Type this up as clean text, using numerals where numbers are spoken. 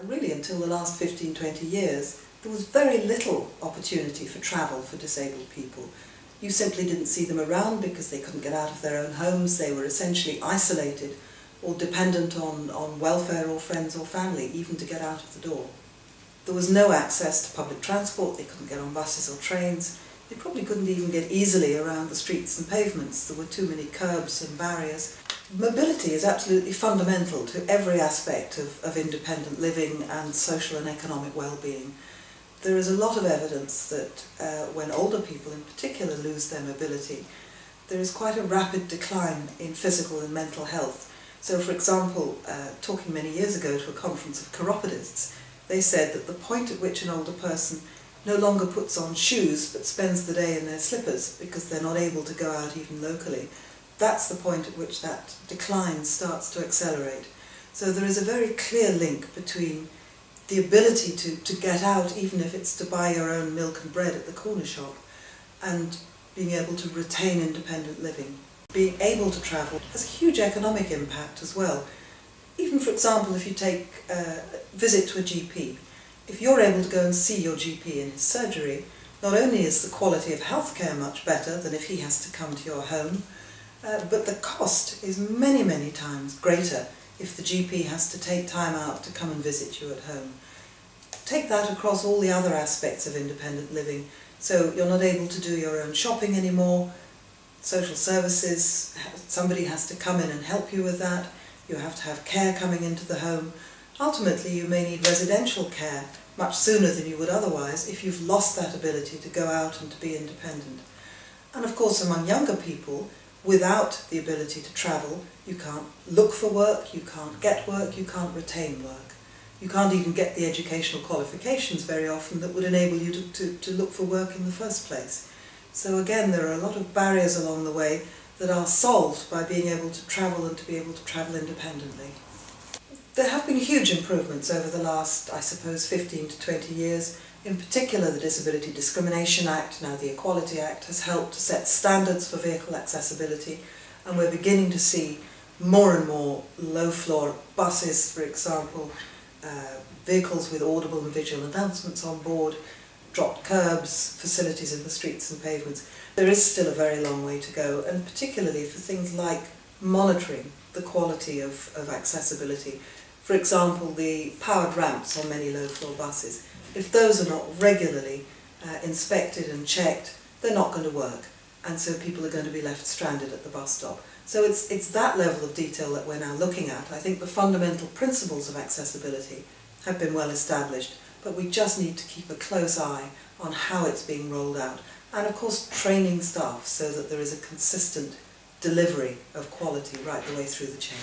Really until the last 15-20 years, there was very little opportunity for travel for disabled people. You simply didn't see them around because they couldn't get out of their own homes. They were essentially isolated or dependent on welfare or friends or family, even to get out of the door. There was no access to public transport. They couldn't get on buses or trains. They probably couldn't even get easily around the streets and pavements. There were too many curbs and barriers. Mobility is absolutely fundamental to every aspect of independent living and social and economic well-being. There is a lot of evidence that when older people in particular lose their mobility, there is quite a rapid decline in physical and mental health. So for example, talking many years ago to a conference of chiropodists, they said that the point at which an older person no longer puts on shoes but spends the day in their slippers because they're not able to go out even locally, that's the point at which that decline starts to accelerate. So there is a very clear link between the ability to get out, even if it's to buy your own milk and bread at the corner shop, and being able to retain independent living. Being able to travel has a huge economic impact as well. Even for example, if you take a visit to a GP, if you're able to go and see your GP in his surgery, not only is the quality of healthcare much better than if he has to come to your home, but the cost is many, many times greater if the GP has to take time out to come and visit you at home. Take that across all the other aspects of independent living. So you're not able to do your own shopping anymore, social services, somebody has to come in and help you with that, you have to have care coming into the home. Ultimately you may need residential care much sooner than you would otherwise if you've lost that ability to go out and to be independent. And of course among younger people, without the ability to travel, you can't look for work, you can't get work, you can't retain work. You can't even get the educational qualifications very often that would enable you to look for work in the first place. So again, there are a lot of barriers along the way that are solved by being able to travel and to be able to travel independently. There have been huge improvements over the last, I suppose, 15 to 20 years. In particular, the Disability Discrimination Act, now the Equality Act, has helped to set standards for vehicle accessibility, and we're beginning to see more and more low-floor buses, for example, vehicles with audible and visual announcements on board, dropped curbs, facilities in the streets and pavements. There is still a very long way to go, and particularly for things like monitoring the quality of accessibility. For example, the powered ramps on many low-floor buses. If those are not regularly inspected and checked, they're not going to work, and so people are going to be left stranded at the bus stop. So it's that level of detail that we're now looking at. I think the fundamental principles of accessibility have been well established, but we just need to keep a close eye on how it's being rolled out, and of course training staff so that there is a consistent delivery of quality right the way through the chain.